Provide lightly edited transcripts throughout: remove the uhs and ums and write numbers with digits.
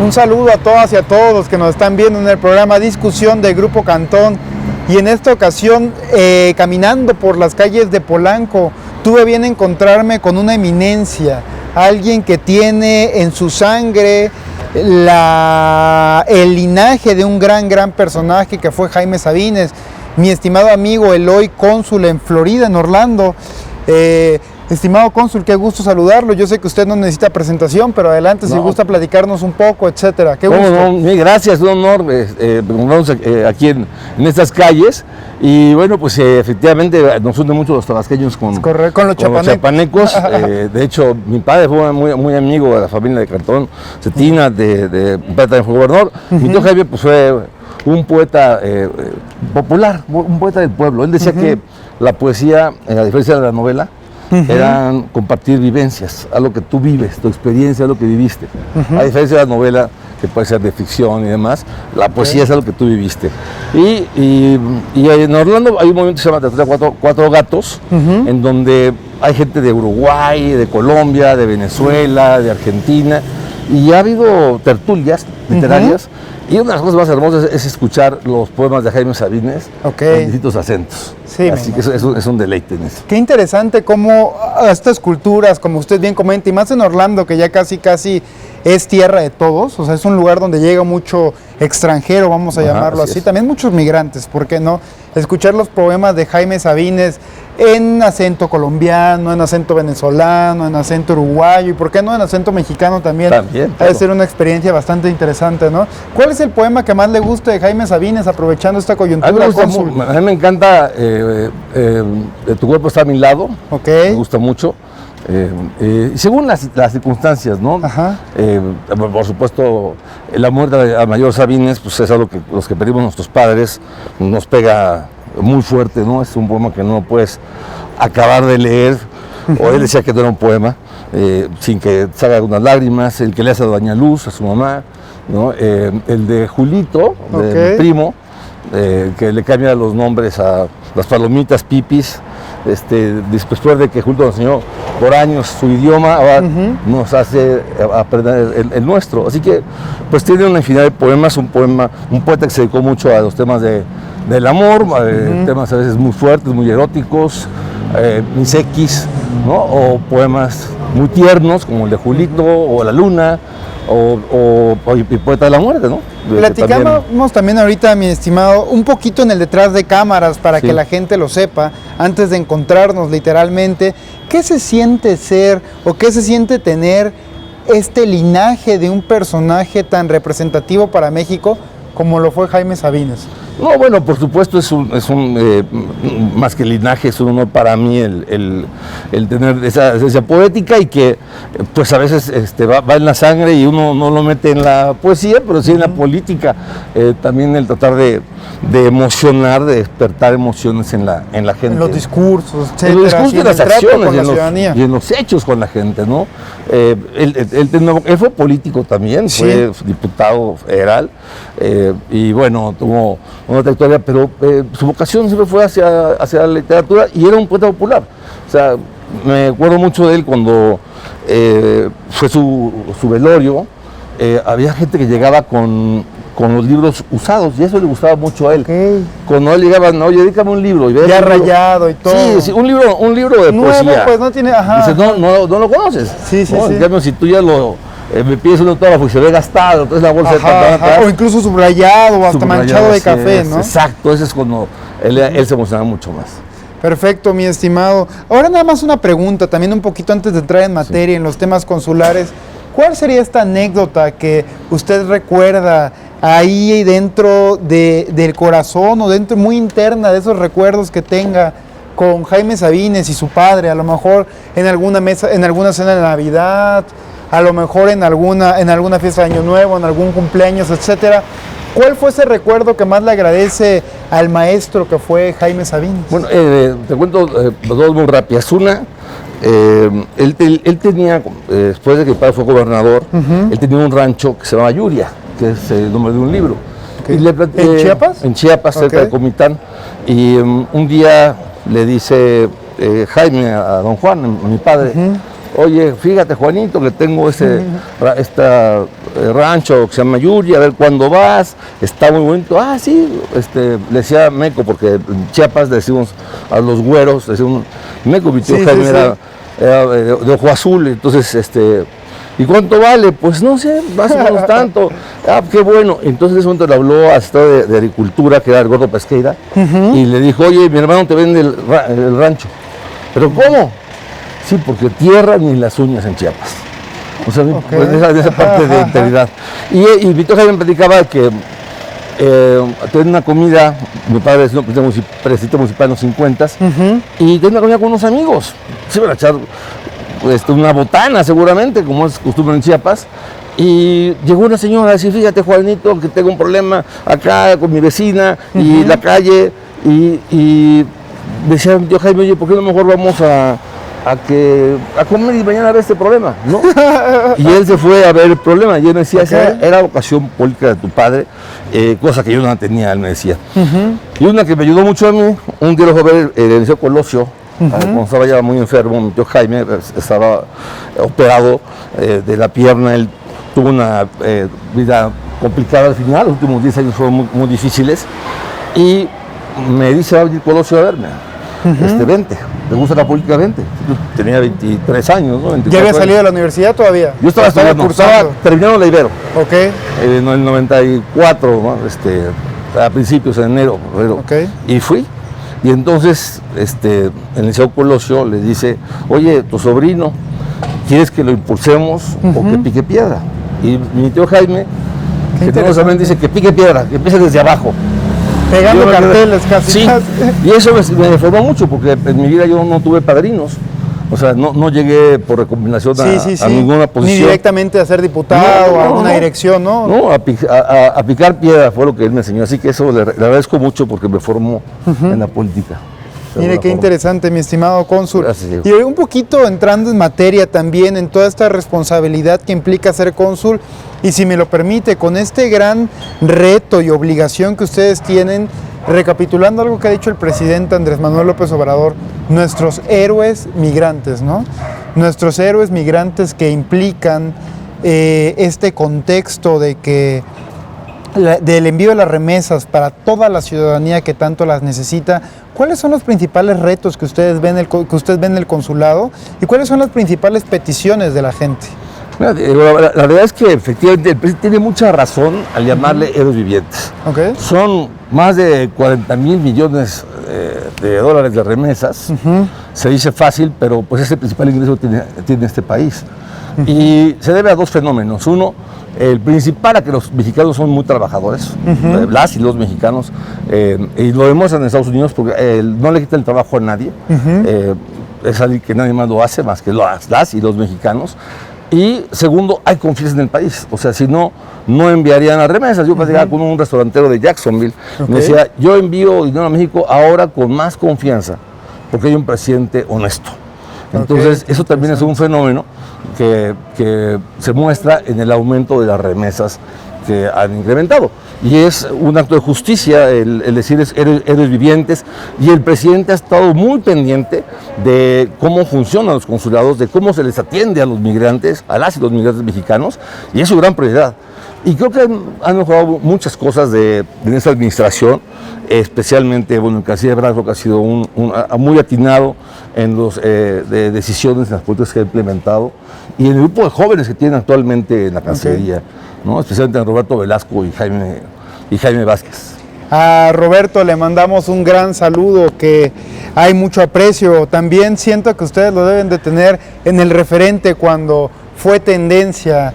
Un saludo a todas y a todos los que nos están viendo en el programa Discusión de Grupo Cantón. Y en esta ocasión, caminando por las calles de Polanco, tuve bien encontrarme con una eminencia, alguien que tiene en su sangre el linaje de un gran personaje que fue Jaime Sabines, mi estimado amigo Eloy, cónsul en Florida, en Orlando. Estimado cónsul, qué gusto saludarlo. Yo sé que usted no necesita presentación, pero adelante, si gusta platicarnos un poco, etcétera. Qué gusto. No, gracias, un honor encontrarnos aquí en estas calles. Y bueno, pues efectivamente nos unen mucho los tabasqueños con los chapanecos. De hecho, mi padre fue muy amigo de la familia de Cantón, Cetina, de también fue gobernador. Mi tío Jaime pues, fue un poeta popular, un poeta del pueblo. Él decía que la poesía, a diferencia de la novela, eran compartir vivencias, algo que tú vives, tu experiencia, algo que viviste. A diferencia de la novela, que puede ser de ficción y demás, la poesía es algo que tú viviste. Y en Orlando hay un movimiento que se llama Teatro Cuatro Gatos, en donde hay gente de Uruguay, de Colombia, de Venezuela, de Argentina, y ha habido tertulias literarias. Y una de las cosas más hermosas es escuchar los poemas de Jaime Sabines en distintos acentos. Sí, así que es un deleite en eso. Qué interesante cómo estas culturas, como usted bien comenta, y más en Orlando, que ya casi es tierra de todos, o sea, es un lugar donde llega mucho extranjero, vamos a llamarlo así, también muchos migrantes, ¿por qué no? Escuchar los poemas de Jaime Sabines en acento colombiano, en acento venezolano, en acento uruguayo, y por qué no en acento mexicano también. Debe ser una experiencia bastante interesante, ¿no? ¿Cuál es el poema que más le gusta de Jaime Sabines, aprovechando esta coyuntura? A mí me encanta Tu cuerpo está a mi lado, me gusta mucho. Según las circunstancias, ¿no? Por supuesto, la muerte de Mayor Sabines, pues es algo que los que perdimos nuestros padres nos pega muy fuerte, ¿no? Es un poema que no puedes acabar de leer, o él decía que no era un poema, sin que salga algunas lágrimas. El que le hace a Doña Luz, a su mamá, ¿no? El de Julito, de mi primo, que le cambia los nombres a las palomitas, pipis. Después de que Julio nos enseñó por años su idioma, ahora nos hace aprender el nuestro. Así que pues tiene una infinidad de poemas, un poeta que se dedicó mucho a los temas del amor, temas a veces muy fuertes, muy eróticos, misequis, ¿no? O poemas muy tiernos como el de Julito o La Luna, o poeta de la muerte, ¿no? Platicamos también ahorita, mi estimado, un poquito en el detrás de cámaras para que la gente lo sepa, antes de encontrarnos literalmente, ¿qué se siente ser o qué se siente tener este linaje de un personaje tan representativo para México como lo fue Jaime Sabines? No, bueno, por supuesto es más que linaje, es un honor para mí el tener esa esencia poética, y que pues a veces va en la sangre y uno no lo mete en la poesía, pero sí en la política. También el tratar de emocionar, de despertar emociones en la gente. En los discursos, etcétera. En los discursos, en las acciones, y en los hechos con la gente, ¿no? Él fue político también, fue diputado federal, y bueno, tuvo una trayectoria, pero su vocación siempre fue hacia la literatura, y era un poeta popular. O sea, me acuerdo mucho de él cuando fue su velorio. Había gente que llegaba con los libros usados, y eso le gustaba mucho a él. Cuando él llegaba, oye, dedícame un libro. Y ya rayado y todo. Sí, un libro de poesía. Pues no tiene, Dices, no lo conoces. Sí. En cambio, si tú ya me pides un autógrafo y se ve gastado, entonces la bolsa de papel. O incluso subrayado, o hasta manchado de café, ¿no? Exacto, ese es cuando él se emocionaba mucho más. Perfecto, mi estimado. Ahora nada más una pregunta, también un poquito antes de entrar en materia, en los temas consulares. ¿Cuál sería esta anécdota que usted recuerda ahí dentro del corazón, o dentro muy interna de esos recuerdos que tenga con Jaime Sabines y su padre? A lo mejor en alguna mesa, en alguna cena de Navidad, a lo mejor en alguna fiesta de Año Nuevo, en algún cumpleaños, etcétera. ¿Cuál fue ese recuerdo que más le agradece al maestro que fue Jaime Sabines? Bueno, te cuento dos muy rápidas. Una, él tenía, después de que mi padre fue gobernador, él tenía un rancho que se llamaba Yuria, que es el nombre de un libro. Y ¿En Chiapas? En Chiapas, cerca de Comitán. Y un día le dice Jaime a don Juan, a mi padre, oye, fíjate Juanito que tengo este rancho que se llama Yuri, a ver cuándo vas, está muy bonito. Ah, sí, le decía Meco, porque en Chiapas le decimos a los güeros, decimos Meco, mi tío Jaime era de ojo azul, entonces ¿y cuánto vale? Pues no sé, más o menos tanto. Ah, qué bueno. Entonces en ese momento le habló al Estado de Agricultura, que era el Gordo Pesqueira, y le dijo, oye, mi hermano te vende el rancho. ¿Pero cómo? Sí, porque tierra ni las uñas en Chiapas. O sea, pues de esa parte de integridad. Y mi tío Jaime me platicaba que tenía una comida, mi padre es un presidente municipal en los 50, y tenía una comida con unos amigos. Se iban a echar una botana seguramente, como es costumbre en Chiapas, y llegó una señora a decir, fíjate Juanito, que tengo un problema acá con mi vecina y la calle, y decía yo Jaime, oye, ¿por qué no mejor vamos a comer y mañana a ver este problema? ¿No? Y él se fue a ver el problema, y él me decía, esa era vocación política de tu padre, cosa que yo no tenía, él me decía. Y una que me ayudó mucho a mí, un día lo fue a ver el Liceo Colosio, cuando estaba ya muy enfermo, mi tío Jaime estaba operado de la pierna, él tuvo una vida complicada al final, los últimos 10 años fueron muy difíciles, y me dice, va a venir Colosio a verme, vente, ¿te gusta la política? Vente. Yo tenía 23 años, ¿no? ¿Ya había salido de la universidad todavía? Yo estaba estudiando, estaba terminando la Ibero. Ok. En el 94, ¿no? A principios de enero, y fui. Y entonces el Liceo Colosio le dice, oye, tu sobrino, ¿quieres que lo impulsemos o que pique piedra? Y mi tío Jaime, que generosamente dice que pique piedra, que empiece desde abajo. Pegando carteles casi. Sí, y eso me formó mucho, porque en mi vida yo no tuve padrinos. O sea, no llegué por recomendación a ninguna posición. Ni directamente a ser diputado, a una dirección, ¿no? No, a picar piedra fue lo que él me enseñó. Así que eso le agradezco mucho porque me formó en la política. Mire, qué interesante, mi estimado cónsul. Gracias, y un poquito entrando en materia también, en toda esta responsabilidad que implica ser cónsul, y si me lo permite, con este gran reto y obligación que ustedes tienen, recapitulando algo que ha dicho el presidente Andrés Manuel López Obrador, nuestros héroes migrantes, ¿no? Nuestros héroes migrantes que implican este contexto de que del envío de las remesas para toda la ciudadanía que tanto las necesita. ¿Cuáles son los principales retos que usted ve en el consulado y cuáles son las principales peticiones de la gente? La verdad es que efectivamente el presidente tiene mucha razón al llamarle héroes vivientes. Son más de 40,000 millones de dólares de remesas. Se dice fácil, pero pues es el principal ingreso que tiene este país. Y se debe a dos fenómenos. Uno, el principal, a que los mexicanos son muy trabajadores, las y los mexicanos, y lo demuestran en Estados Unidos porque no le quitan el trabajo a nadie. Es algo que nadie más lo hace, más que las y los mexicanos. Y segundo, hay confianza en el país. O sea, si no, no enviarían las remesas. Yo platicaba con un restaurantero de Jacksonville, me decía, yo envío dinero a México ahora con más confianza, porque hay un presidente honesto. Entonces, eso también es un fenómeno que se muestra en el aumento de las remesas que han incrementado. Y es un acto de justicia el decir héroes vivientes, y el presidente ha estado muy pendiente de cómo funcionan los consulados, de cómo se les atiende a los migrantes, a las y los migrantes mexicanos, y es su gran prioridad. Y creo que han mejorado muchas cosas en esta administración, especialmente, bueno, el canciller Ebrard creo que ha sido muy atinado en los de decisiones, en las políticas que ha implementado, y en el grupo de jóvenes que tienen actualmente en la Cancillería, ¿no? Especialmente en Roberto Velasco y Jaime Vázquez. A Roberto le mandamos un gran saludo, que hay mucho aprecio. También siento que ustedes lo deben de tener en el referente cuando fue tendencia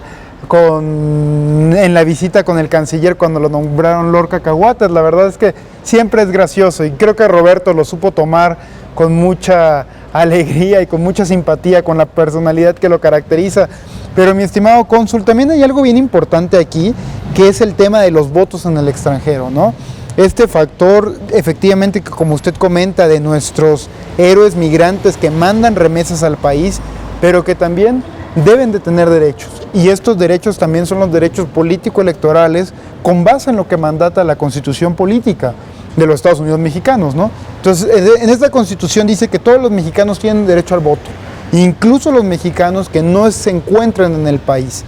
en la visita con el canciller cuando lo nombraron Lord Cacahuates. La verdad es que siempre es gracioso, y creo que Roberto lo supo tomar con mucha alegría y con mucha simpatía con la personalidad que lo caracteriza. Pero mi estimado cónsul, también hay algo bien importante aquí, que es el tema de los votos en el extranjero, ¿no? Este factor, efectivamente, que como usted comenta, de nuestros héroes migrantes que mandan remesas al país, pero que también deben de tener derechos. Y estos derechos también son los derechos político-electorales con base en lo que mandata la Constitución Política de los Estados Unidos mexicanos, ¿no? Entonces, en esta Constitución dice que todos los mexicanos tienen derecho al voto, incluso los mexicanos que no se encuentran en el país.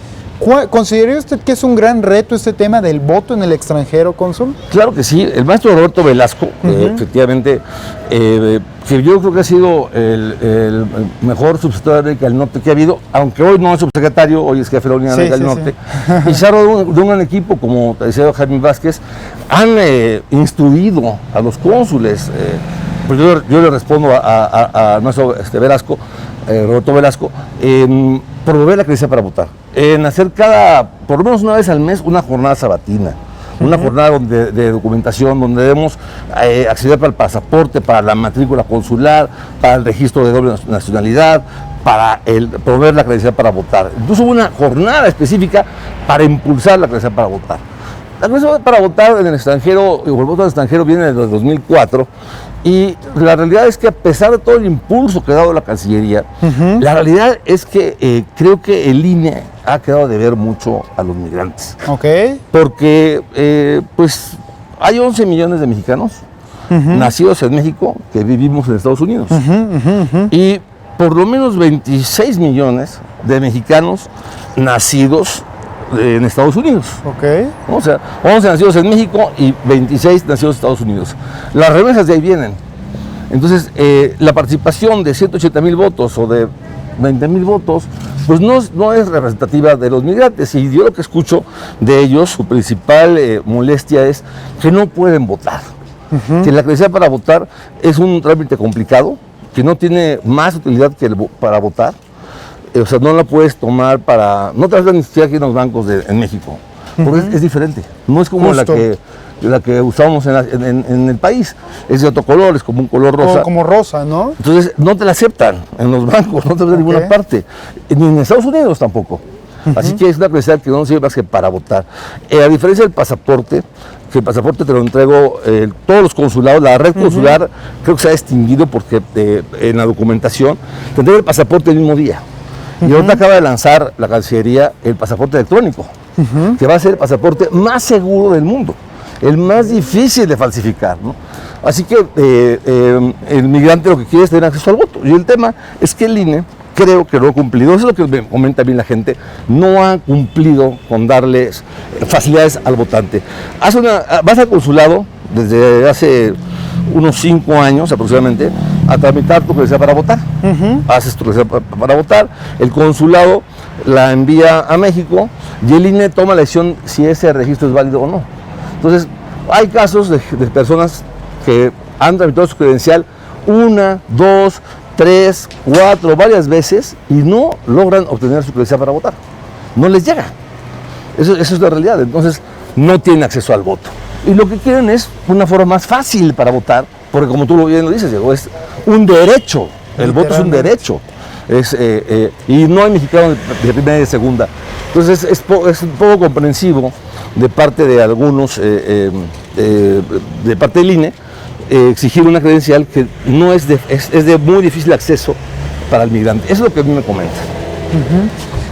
¿Consideraría usted que es un gran reto este tema del voto en el extranjero, cónsul? Claro que sí. El maestro Roberto Velasco, efectivamente, que yo creo que ha sido el mejor subsecretario de América del Norte que ha habido, aunque hoy no es subsecretario, hoy es jefe de la Unidad de América del Norte, y se ha rodeado de un gran equipo, como te decía Jaime Vázquez, han instruido a los cónsules. Pues yo le respondo a nuestro Velasco, Roberto Velasco, en promover la credencial para votar, en hacer por lo menos una vez al mes, una jornada sabatina, una jornada de documentación donde debemos acceder para el pasaporte, para la matrícula consular, para el registro de doble nacionalidad, para promover la credencial para votar. Incluso hubo una jornada específica para impulsar la credencial para votar. La credencial para votar en el extranjero, o el voto en el extranjero viene desde 2004, y la realidad es que a pesar de todo el impulso que ha dado la Cancillería, la realidad es que creo que el INE ha quedado de ver mucho a los migrantes. Porque pues hay 11 millones de mexicanos nacidos en México que vivimos en Estados Unidos. Y por lo menos 26 millones de mexicanos nacidos en Estados Unidos. O sea, 11 nacidos en México y 26 nacidos en Estados Unidos. Las remesas de ahí vienen. Entonces, la participación de 180,000 votos o de 20,000 votos, pues no es representativa de los migrantes. Y yo lo que escucho de ellos, su principal molestia es que no pueden votar. Que la credencial para votar es un trámite complicado, que no tiene más utilidad que para votar. O sea, no la puedes tomar no te la dan ni siquiera aquí en los bancos en México, porque es diferente. No es como la que usamos en el país. Es de otro color, es como un color rosa. Como rosa, ¿no? Entonces, no te la aceptan en los bancos, no te la dan en ninguna parte. Ni en Estados Unidos tampoco. Así que es una credencial que no sirve más que para votar. A diferencia del pasaporte, que el pasaporte te lo entrego todos los consulados, la red consular creo que se ha extinguido porque en la documentación te entrega el pasaporte el mismo día. Y ahorita acaba de lanzar la Cancillería el pasaporte electrónico, que va a ser el pasaporte más seguro del mundo, el más difícil de falsificar, ¿no? Así que el migrante lo que quiere es tener acceso al voto. Y el tema es que el INE creo que no ha cumplido, eso es lo que me comenta bien la gente, no ha cumplido con darles facilidades al votante. Vas al consulado desde hace unos 5 años aproximadamente a tramitar tu credencial para votar. Haces tu credencial para votar, el consulado la envía a México y el INE toma la decisión si ese registro es válido o no. Entonces, hay casos de personas que han tramitado su credencial 1, 2, 3, 4, varias veces y no logran obtener su credencial para votar. No les llega. Eso es la realidad. Entonces, no tienen acceso al voto. Y lo que quieren es una forma más fácil para votar, porque como tú bien lo dices, Diego, es un derecho. El voto es un derecho. Y no hay mexicanos de primera y de segunda. Entonces, es un poco comprensivo de parte de algunos, de parte del INE, exigir una credencial que no es de muy difícil acceso para el migrante. Eso es lo que a mí me comentan.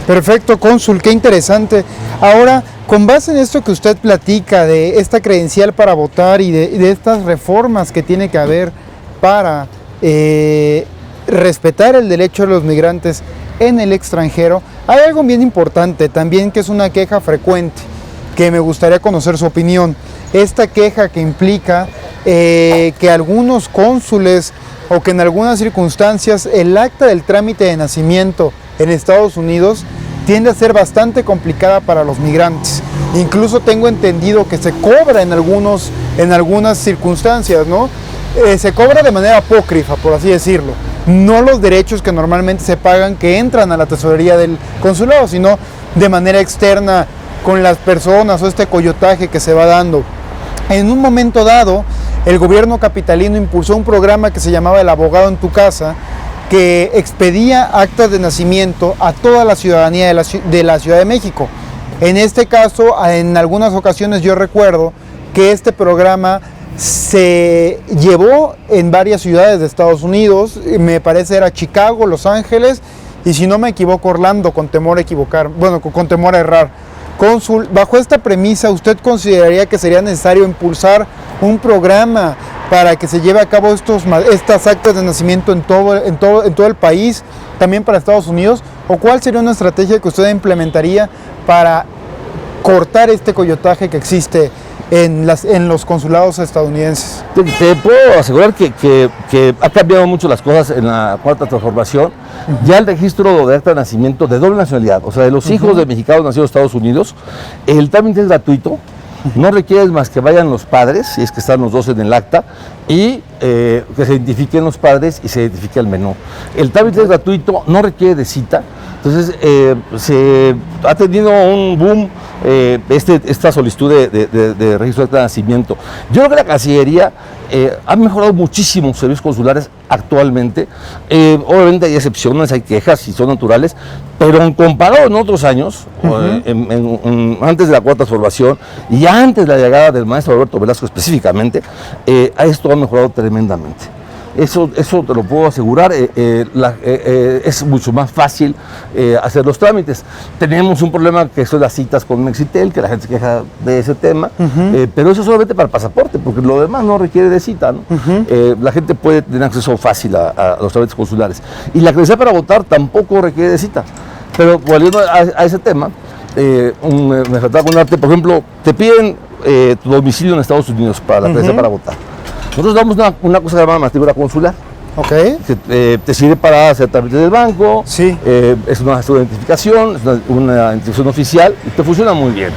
Perfecto, cónsul, qué interesante. Ahora, con base en esto que usted platica de esta credencial para votar y de estas reformas que tiene que haber para respetar el derecho de los migrantes en el extranjero, hay algo bien importante también que es una queja frecuente, que me gustaría conocer su opinión. Esta queja que implica que algunos cónsules o que en algunas circunstancias el acta del trámite de nacimiento en Estados Unidos tiende a ser bastante complicada para los migrantes. Incluso tengo entendido que se cobra en algunas circunstancias, ¿no? Se cobra de manera apócrifa, por así decirlo. No los derechos que normalmente se pagan que entran a la tesorería del consulado, sino de manera externa con las personas o este coyotaje que se va dando. En un momento dado, el gobierno capitalino impulsó un programa que se llamaba El Abogado en tu Casa, que expedía actas de nacimiento a toda la ciudadanía de la Ciudad de México. En este caso, en algunas ocasiones yo recuerdo que este programa se llevó en varias ciudades de Estados Unidos, me parece era Chicago, Los Ángeles y si no me equivoco Orlando, con temor a errar. Cónsul, bajo esta premisa, ¿usted consideraría que sería necesario impulsar un programa para que se lleve a cabo estas actas de nacimiento en todo el país, también para Estados Unidos? ¿O cuál sería una estrategia que usted implementaría para cortar este coyotaje que existe en los consulados estadounidenses? Te puedo asegurar que ha cambiado mucho las cosas en la cuarta transformación. Ya el registro de acta de nacimiento de doble nacionalidad, o sea, de los hijos de mexicanos nacidos en Estados Unidos, el trámite es gratuito. No requieres más que vayan los padres, si es que están los dos en el acta, y que se identifiquen los padres y se identifique el menor. El trámite es gratuito, no requiere de cita. Entonces, se ha tenido un boom esta solicitud de registro de acta de nacimiento. Yo creo que la Cancillería ha mejorado muchísimo los servicios consulares actualmente. Obviamente hay excepciones, hay quejas y son naturales, pero comparado en otros años, antes de la cuarta transformación y antes de la llegada del maestro Alberto Velasco específicamente, esto ha mejorado tremendamente. Eso te lo puedo asegurar, es mucho más fácil hacer los trámites. Tenemos un problema que son las citas con Mexitel, que la gente se queja de ese tema, pero eso solamente para el pasaporte, porque lo demás no requiere de cita, ¿no? La gente puede tener acceso fácil a los trámites consulares. Y la credencial para votar tampoco requiere de cita. Pero volviendo a ese tema, me faltaba contarte, por ejemplo, te piden tu domicilio en Estados Unidos para la credencial para votar. Nosotros damos una cosa que se llama matrícula consular. Okay. Que te sirve para hacer trámites del banco, sí. Es una identificación, es una identificación oficial y te funciona muy bien.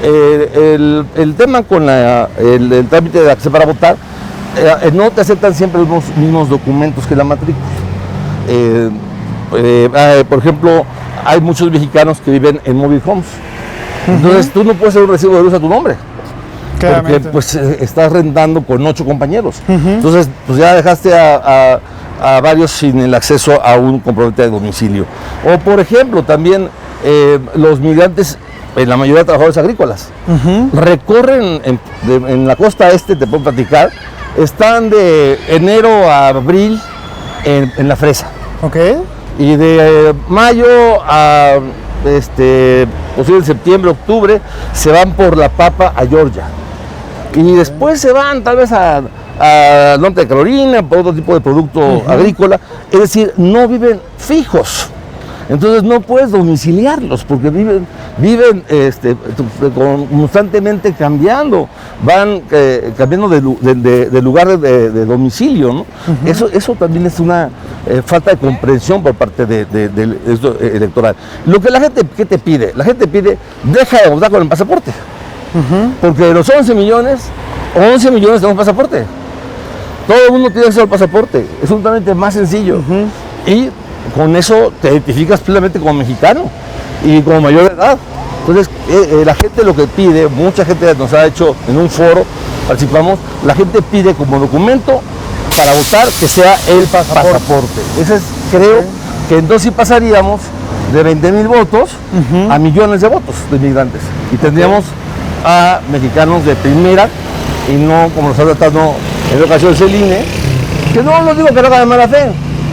El tema con el trámite de acceso para votar, no te aceptan siempre los mismos documentos que la matrícula. Por ejemplo, hay muchos mexicanos que viven en mobile homes. Entonces tú no puedes hacer un recibo de luz a tu nombre. Porque pues estás rentando con 8 compañeros. Entonces pues ya dejaste a varios sin el acceso a un comprobante de domicilio. O por ejemplo también los migrantes, la mayoría de trabajadores agrícolas, recorren en la costa este, te puedo platicar, están de enero a abril en la fresa. Y de mayo a posible septiembre, octubre, se van por la papa a Georgia. Y después se van tal vez a norte de Carolina, por otro tipo de producto agrícola. Es decir, no viven fijos. Entonces no puedes domiciliarlos porque viven constantemente cambiando, van cambiando de lugar de domicilio, ¿no? Eso también es una falta de comprensión por parte del electoral. Lo que la gente, ¿qué te pide? La gente pide, deja de votar con el pasaporte. Porque de los 11 millones tenemos pasaporte. Todo el mundo tiene acceso al pasaporte. Es un trámite más sencillo. Y con eso te identificas plenamente como mexicano y como mayor de edad. Entonces, la gente lo que pide, mucha gente nos ha hecho en un foro, participamos, la gente pide como documento para votar que sea el pasaporte. Ese es, creo que entonces sí pasaríamos de 20,000 votos a millones de votos de inmigrantes. Y tendríamos a mexicanos de primera y no como nos ha tratado en ocasiones el INE, que no digo que no haga de mala fe,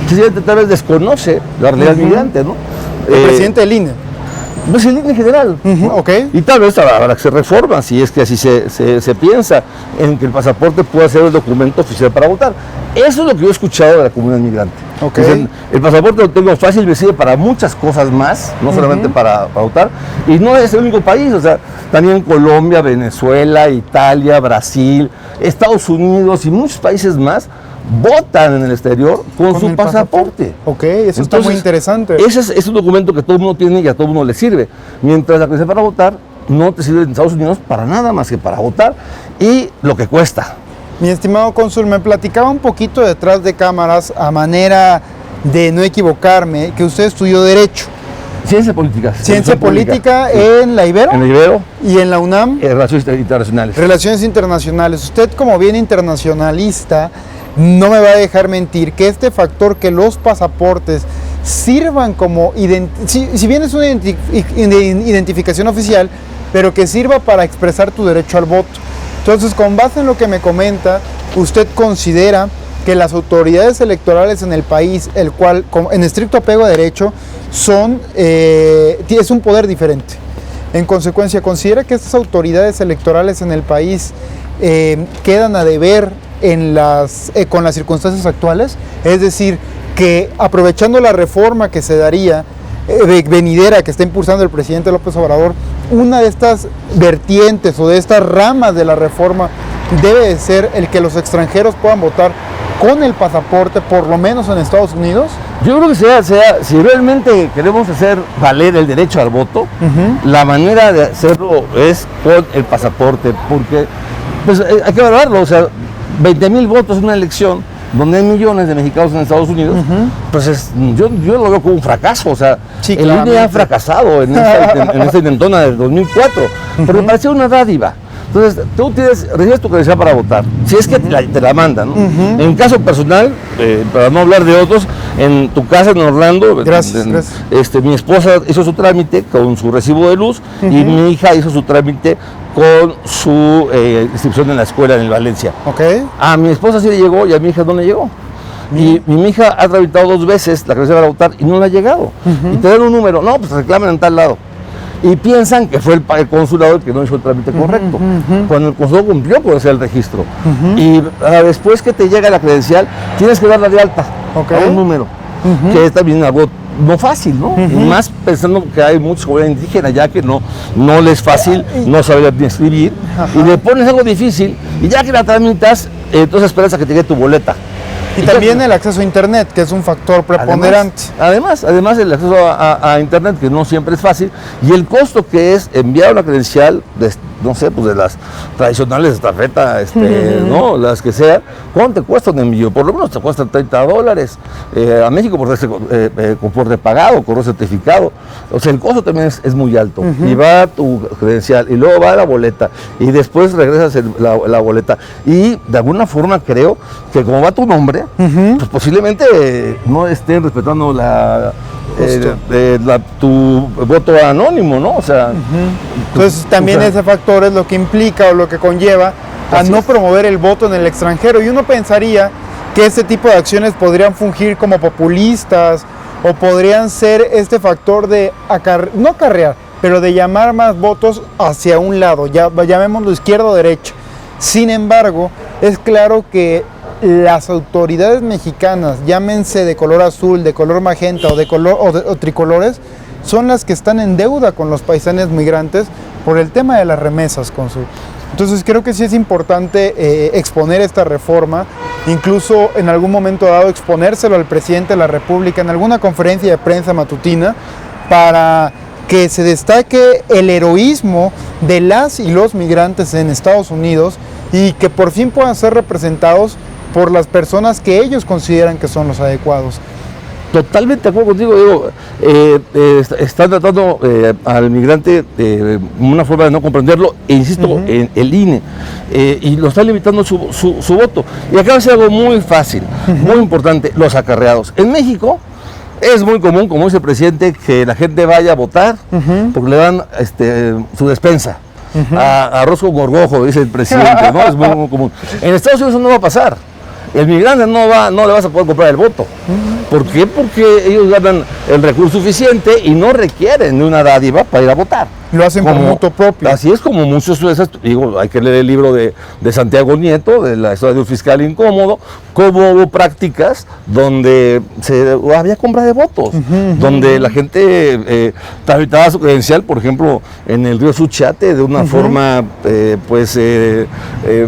simplemente tal vez desconoce la realidad migrante, ¿no? El presidente del INE. No es el INE en general. Y tal vez habrá que se reforma, si es que así se piensa, en que el pasaporte pueda ser el documento oficial para votar. Eso es lo que yo he escuchado de la comunidad migrante. Dicen, el pasaporte lo tengo fácil, me sirve para muchas cosas más, no solamente para votar. Y no es el único país, o sea, también Colombia, Venezuela, Italia, Brasil, Estados Unidos y muchos países más votan en el exterior con su pasaporte. Eso está muy interesante. Ese es un documento que todo el mundo tiene y a todo el mundo le sirve. Mientras la credencial para votar no te sirve en Estados Unidos para nada más que para votar y lo que cuesta. Mi estimado cónsul, me platicaba un poquito detrás de cámaras, a manera de no equivocarme, que usted estudió Derecho. Ciencia política. Ciencia política en la Ibero. En la Ibero. Y en la UNAM. Relaciones internacionales. Relaciones internacionales. Usted, como bien internacionalista, no me va a dejar mentir que este factor, que los pasaportes sirvan como, si bien es una identificación oficial, pero que sirva para expresar tu derecho al voto. Entonces, con base en lo que me comenta, usted considera que las autoridades electorales en el país, el cual, en estricto apego a derecho, es un poder diferente. En consecuencia, ¿considera que estas autoridades electorales en el país quedan a deber con las circunstancias actuales? Es decir, que aprovechando la reforma que se daría, venidera, que está impulsando el presidente López Obrador, una de estas vertientes o de estas ramas de la reforma debe de ser el que los extranjeros puedan votar con el pasaporte, por lo menos en Estados Unidos. Yo creo que si realmente queremos hacer valer el derecho al voto, la manera de hacerlo es con el pasaporte, porque pues, hay que valorarlo, o sea, 20,000 votos en una elección donde hay millones de mexicanos en Estados Unidos, pues yo lo veo como un fracaso, o sea, sí, el INE ha fracasado en esta intentona del 2004, pero me pareció una dádiva. Entonces, tú recibes tu credencial para votar, si es que te la mandan, ¿no? En caso personal, para no hablar de otros, en tu casa en Orlando, gracias. Mi esposa hizo su trámite con su recibo de luz y mi hija hizo su trámite con su inscripción en la escuela en el Valencia. Okay. A mi esposa sí le llegó y a mi hija no le llegó. Y mi hija ha tramitado 2 veces la credencial para votar y no le ha llegado. Y te dan un número, no, pues reclaman en tal lado. Y piensan que fue el consulado el que no hizo el trámite correcto, cuando el consulado cumplió con hacer el registro. Y después que te llega la credencial, tienes que darla de alta a un número, que es también algo no fácil, ¿no? Y más pensando que hay muchos comunidades indígenas ya que no les es fácil, no saber ni escribir, y le pones algo difícil, y ya que la tramitas, entonces esperas a que te llegue tu boleta. Y también el acceso a internet, que es un factor preponderante. Además el acceso a internet, que no siempre es fácil, y el costo que es enviar una credencial, no sé, pues de las tradicionales de tarjeta, ¿no? Las que sean, ¿cuánto te cuesta un envío? Por lo menos te cuesta $30. A México por prepagado, correo certificado. O sea, el costo también es muy alto. Y va tu credencial, y luego va la boleta, y después regresas la boleta. Y de alguna forma creo que como va tu nombre, pues posiblemente no estén respetando tu voto anónimo, ¿no? O sea, entonces también ese factor es lo que implica o lo que conlleva a no promover el voto en el extranjero. Y uno pensaría que este tipo de acciones podrían fungir como populistas o podrían ser este factor de no acarrear, pero de llamar más votos hacia un lado, llamémoslo izquierda o derecha. Sin embargo, es claro que las autoridades mexicanas, llámense de color azul, de color magenta o tricolores, son las que están en deuda con los paisanos migrantes por el tema de las remesas, cónsul. Entonces creo que sí es importante exponer esta reforma, incluso en algún momento dado exponérselo al presidente de la República en alguna conferencia de prensa matutina, para que se destaque el heroísmo de las y los migrantes en Estados Unidos y que por fin puedan ser representados por las personas que ellos consideran que son los adecuados. Totalmente de acuerdo contigo, digo, están tratando al migrante de una forma de no comprenderlo, e insisto, en el INE, y lo están limitando su voto. Y acaba de ser algo muy fácil, muy importante, los acarreados. En México es muy común, como dice el presidente, que la gente vaya a votar porque le dan su despensa. Arroz con gorgojo, dice el presidente, ¿no? Es muy, muy común. En Estados Unidos eso no va a pasar. El migrante no le vas a poder comprar el voto. ¿Por qué? Porque ellos ganan el recurso suficiente y no requieren de una dádiva para ir a votar. Lo hacen por moto propio. Así es como muchos de esos, digo, hay que leer el libro de Santiago Nieto, de la historia de un fiscal incómodo, cómo hubo prácticas donde había compra de votos, donde la gente tramitaba su credencial, por ejemplo, en el río Suchiate, de una forma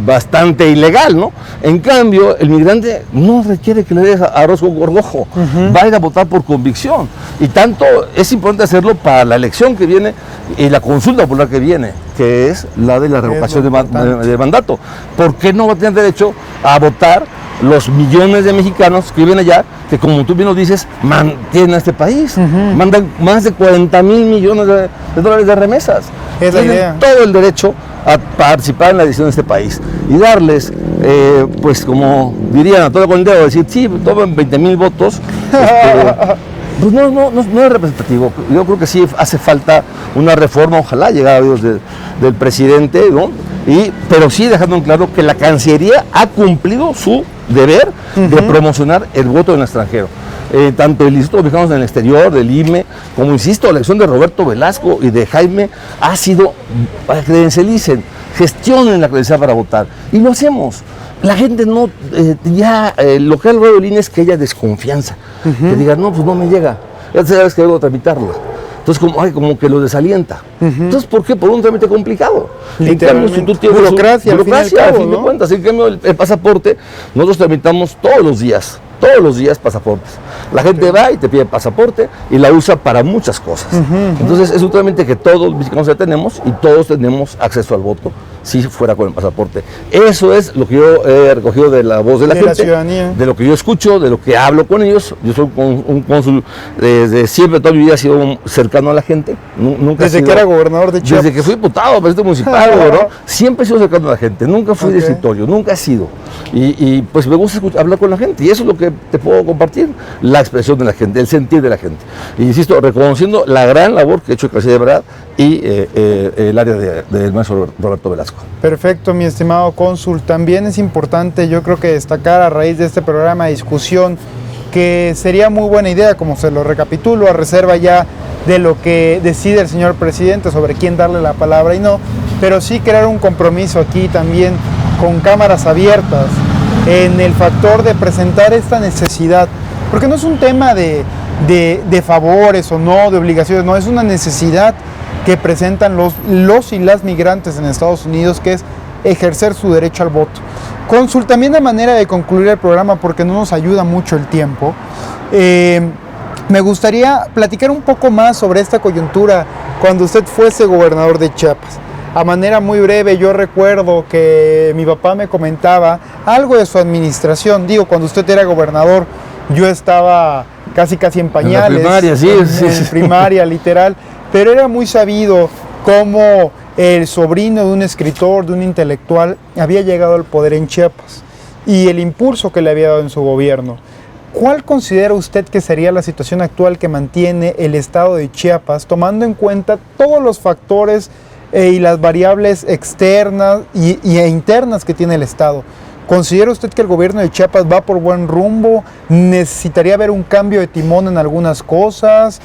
bastante ilegal, ¿no? En cambio, el migrante no requiere que le des arroz con gorgojo, va a ir a votar por convicción. Y tanto es importante hacerlo para la elección que viene y la consulta popular que viene, que es la de la revocación de mandato. ¿Por qué no va a tener derecho a votar los millones de mexicanos que viven allá, que como tú bien lo dices, mantienen a este país? Mandan más de 40,000 millones de dólares de remesas. Tienen todo el derecho a participar en la decisión de este país y darles, pues como dirían a todo con el dedo, decir, sí, tomen 20,000 votos. Pues no es representativo. Yo creo que sí hace falta una reforma, ojalá llegara a oídos del presidente, ¿no? Pero sí dejando en claro que la Cancillería ha cumplido su deber de promocionar el voto en el extranjero. Tanto el Instituto de Mexicanos en el Exterior, del IME, como insisto, la elección de Roberto Velasco y de Jaime ha sido para que credencialicen, gestionen la credencial para votar. Y lo hacemos. la gente no, lo que ha logrado el INE es que haya desconfianza, que diga, no, pues no me llega, ya sabes que debo tramitarlo. Entonces, como que lo desalienta. Entonces, ¿por qué? Por un trámite complicado. En cambio, si tú tienes burocracia, al fin de cuentas. En cambio, el pasaporte, nosotros tramitamos todos los días pasaportes. La gente va y te pide pasaporte y la usa para muchas cosas. Entonces, es un trámite que todos los mexicanos ya tenemos y todos tenemos acceso al voto, si fuera con el pasaporte. Eso es lo que yo he recogido de la voz de la gente, de lo que yo escucho, de lo que hablo con ellos. Yo soy un cónsul desde siempre, toda mi vida he sido cercano a la gente. Nunca desde que era gobernador de Chiapas. Desde que fui diputado, presidente municipal, ¿no? Siempre he sido cercano a la gente, nunca fui de escritorio, nunca he sido. Y pues me gusta hablar con la gente y eso es lo que te puedo compartir, la expresión de la gente, el sentir de la gente. Y insisto, reconociendo la gran labor que ha hecho el presidente de verdad y el área del maestro Roberto Velasco. Perfecto, mi estimado cónsul. También es importante, yo creo que destacar a raíz de este programa de discusión, que sería muy buena idea, como se lo recapitulo, a reserva ya de lo que decide el señor presidente sobre quién darle la palabra y no, pero sí crear un compromiso aquí también con cámaras abiertas en el factor de presentar esta necesidad, porque no es un tema de favores o no, de obligaciones, no, es una necesidad que presentan los y las migrantes en Estados Unidos, que es ejercer su derecho al voto. Cónsul, también de manera de concluir el programa, porque no nos ayuda mucho el tiempo, me gustaría platicar un poco más sobre esta coyuntura cuando usted fuese gobernador de Chiapas. A manera muy breve, yo recuerdo que mi papá me comentaba algo de su administración. Digo, cuando usted era gobernador, yo estaba casi en pañales. En la primaria, sí. En primaria, literal. Pero era muy sabido cómo el sobrino de un escritor, de un intelectual, había llegado al poder en Chiapas y el impulso que le había dado en su gobierno. ¿Cuál considera usted que sería la situación actual que mantiene el estado de Chiapas, tomando en cuenta todos los factores y las variables externas e internas que tiene el estado? ¿Considera usted que el gobierno de Chiapas va por buen rumbo? ¿Necesitaría haber un cambio de timón en algunas cosas?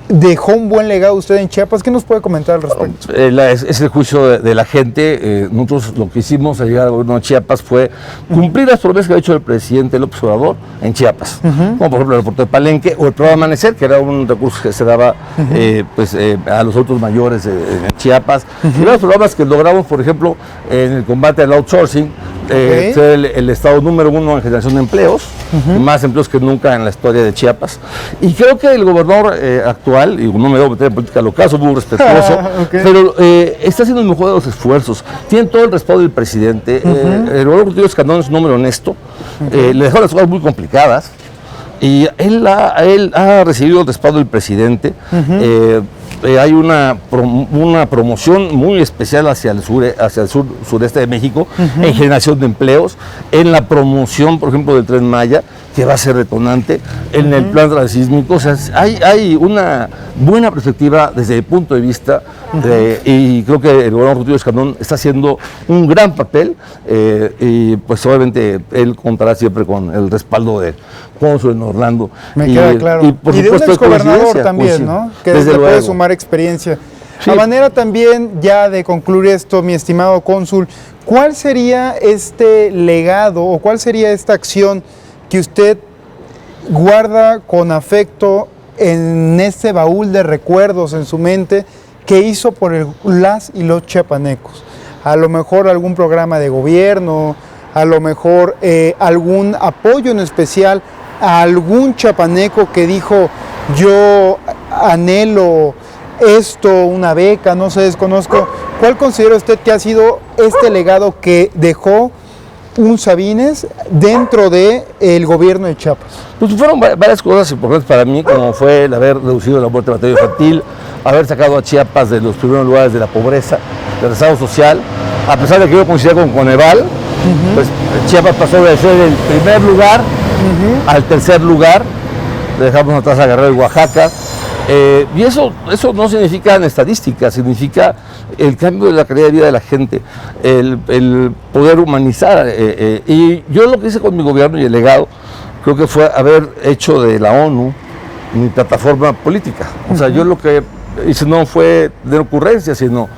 ¿Dejó un buen legado usted en Chiapas? ¿Qué nos puede comentar al respecto? Es el juicio de la gente. Nosotros lo que hicimos al llegar al gobierno de Chiapas fue cumplir las promesas que ha hecho el presidente López Obrador en Chiapas, como por ejemplo el aeropuerto de Palenque o el programa Amanecer, que era un recurso que se daba a los adultos mayores en Chiapas, y los programas que logramos, por ejemplo, en el combate al outsourcing, ser el estado número 1 en generación de empleos, más empleos que nunca en la historia de Chiapas. Y creo que el gobernador actual, y no me debo meter en política local, soy muy respetuoso, pero está haciendo el mejor de los esfuerzos, tiene todo el respaldo del presidente. El gobernador Rutilio Escandón es un hombre honesto, le dejó las cosas muy complicadas y él ha recibido el respaldo del presidente. Hay una promoción muy especial hacia el sureste de México, en generación de empleos, en la promoción, por ejemplo, del Tren Maya, que va a ser detonante, en el plan transísmico. O sea, hay una buena perspectiva desde el punto de vista, y creo que el gobernador Rutilio Escandón está haciendo un gran papel, y pues obviamente él contará siempre con el respaldo de cónsul en Orlando. Me queda claro. Y por de supuesto, un exgobernador también, pues, sí, ¿no? Que desde le puede luego sumar experiencia. Sí. A manera también ya de concluir esto, mi estimado cónsul, ¿cuál sería este legado o cuál sería esta acción que usted guarda con afecto en este baúl de recuerdos en su mente que hizo por las y los chiapanecos? A lo mejor algún programa de gobierno, a lo mejor algún apoyo en especial a algún chiapaneco que dijo: yo anhelo esto, una beca, no sé, desconozco. ¿Cuál considera usted que ha sido este legado que dejó un Sabines dentro del gobierno de Chiapas? Pues fueron varias cosas importantes para mí, como fue el haber reducido la muerte materna infantil, haber sacado a Chiapas de los primeros lugares de la pobreza, del rezago social. A pesar de que yo coincidía con Coneval, pues Chiapas pasó de ser el primer lugar al tercer lugar. Dejamos atrás a Guerrero y Oaxaca. Y eso no significa en estadística, significa el cambio de la calidad de vida de la gente, el poder humanizar. Y yo lo que hice con mi gobierno y el legado, creo que fue haber hecho de la ONU mi plataforma política. O sea, yo lo que hice no fue de ocurrencia, sino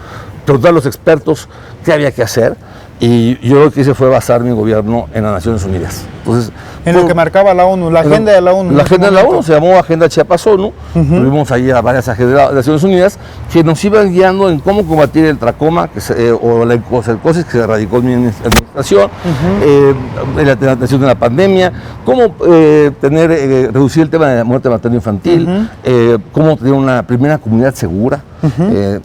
preguntar a los expertos qué había que hacer. y yo lo que hice fue basar mi gobierno en las Naciones Unidas. Entonces, en lo que marcaba la ONU, la agenda de la ONU. La agenda de la ONU se llamó Agenda Chiapas-ONU. Tuvimos ahí a varias agendas de las Naciones Unidas que nos iban guiando en cómo combatir el tracoma o la encocercosis que se erradicó en mi administración, la atención de la pandemia, cómo reducir el tema de la muerte materno-infantil, cómo tener una primera comunidad segura.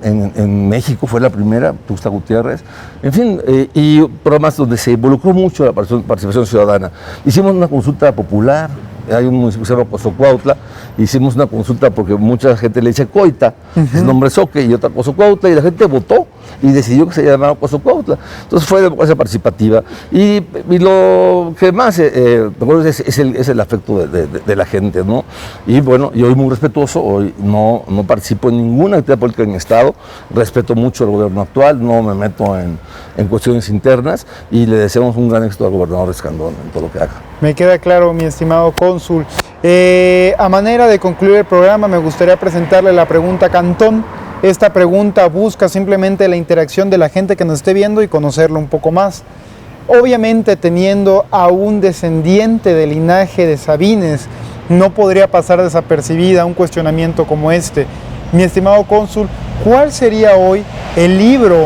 En México fue la primera, Tuxtla Gutiérrez, en fin, y programas donde se involucró mucho la participación ciudadana. Hicimos una consulta popular, hay un municipio que se llama Cozocuautla, hicimos una consulta porque mucha gente le dice Coita, es nombre Soque y otra Cozocuautla, y la gente votó y decidió que se llamara Cozocuautla. Entonces fue democracia participativa, y lo que más es el afecto de la gente, ¿no? Y bueno, yo soy muy respetuoso, hoy no participo en ninguna actividad política en mi estado, respeto mucho al gobierno actual, no me meto en cuestiones internas, y le deseamos un gran éxito al gobernador Escandón en todo lo que haga. Me queda claro, mi estimado cónsul. A manera de concluir el programa, me gustaría presentarle la pregunta Cantón. Esta pregunta busca simplemente la interacción de la gente que nos esté viendo y conocerlo un poco más. Obviamente, teniendo a un descendiente del linaje de Sabines, no podría pasar desapercibida un cuestionamiento como este. Mi estimado cónsul, ¿cuál sería hoy el libro,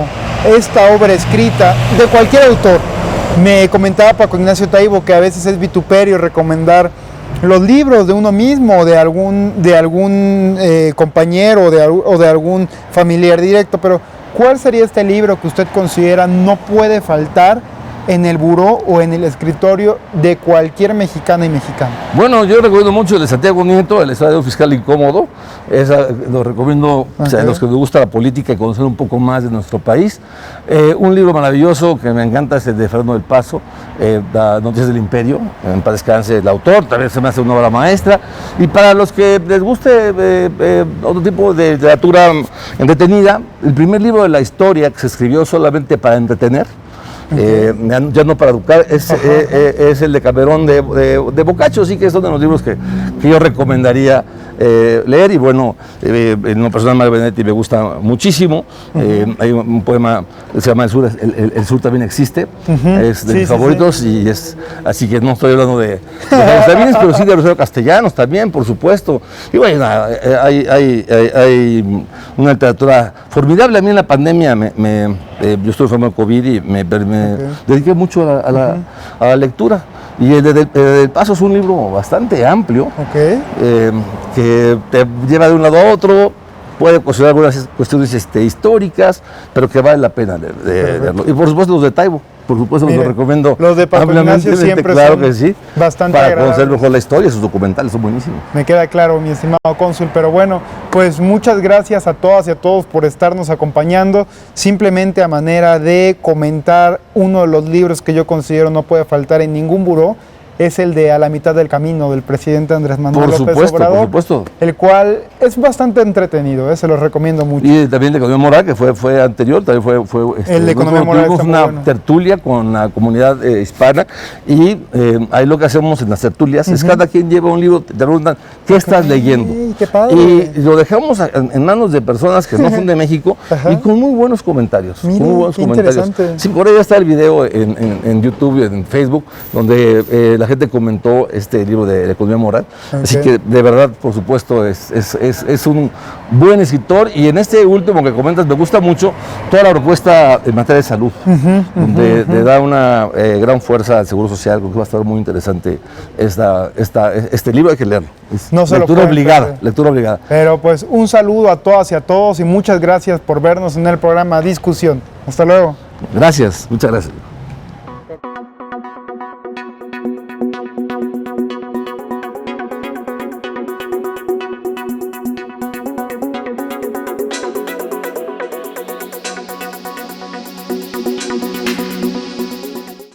esta obra escrita de cualquier autor? Me comentaba Paco Ignacio Taibo que a veces es vituperio recomendar los libros de uno mismo, de algún compañero o de algún familiar directo, pero ¿cuál sería este libro que usted considera no puede faltar en el buró o en el escritorio de cualquier mexicana y mexicano? Bueno, yo recomiendo mucho el de Santiago Nieto, El Estado Fiscal Incómodo. Lo recomiendo a los que les gusta la política y conocer un poco más de nuestro país. Un libro maravilloso que me encanta es el de Fernando del Paso, Las Noticias del Imperio. En paz descanse el autor, también se me hace una obra maestra. Y para los que les guste otro tipo de literatura entretenida, el primer libro de la historia que se escribió solamente para entretener, ya no para educar, es el de Camerón de Boccaccio, así que es uno de los libros que yo recomendaría leer. Y bueno, en lo personal Mario Benedetti me gusta muchísimo. Hay un poema que se llama El Sur, el Sur también existe, es de mis favoritos, y así que no estoy hablando de Sabines, pero sí de Rosario Castellanos también, por supuesto. Y bueno, hay una literatura formidable. A mí en la pandemia yo estuve enfermo de COVID y me dediqué mucho a la lectura. Y el del Paso es un libro bastante amplio, que te lleva de un lado a otro, puede considerar algunas cuestiones históricas, pero que vale la pena leerlo. Y por supuesto los de Taibo, por supuesto los recomiendo. Los de Paco Ignacio siempre claro que sí, bastante para conocer mejor la historia, sus documentales son buenísimos. Me queda claro, mi estimado cónsul, pero bueno, pues muchas gracias a todas y a todos por estarnos acompañando. Simplemente a manera de comentar, uno de los libros que yo considero no puede faltar en ningún buró es el de A la mitad del camino, del presidente Andrés Manuel López Obrador, por supuesto. El cual es bastante entretenido, se los recomiendo mucho. Y también de Economía Moral, que fue anterior, también fue el de Economía Moral. Tuvimos una tertulia con la comunidad hispana, y ahí lo que hacemos en las tertulias es cada quien lleva un libro, te preguntan, ¿qué estás leyendo? Qué padre. Y lo dejamos en manos de personas que no son de México y con muy buenos comentarios. Mira, muy buenos comentarios. Interesante. Sí, por ahí está el video en YouTube, en Facebook, donde la gente comentó este libro de Economía Moral. Así que de verdad, por supuesto, es un buen escritor. Y en este último que comentas, me gusta mucho toda la propuesta en materia de salud, donde le da una gran fuerza al Seguro Social. Creo que va a estar muy interesante este libro, hay que leerlo. Lectura obligada. Pero pues un saludo a todas y a todos, y muchas gracias por vernos en el programa Discusión. Hasta luego. Gracias, muchas gracias.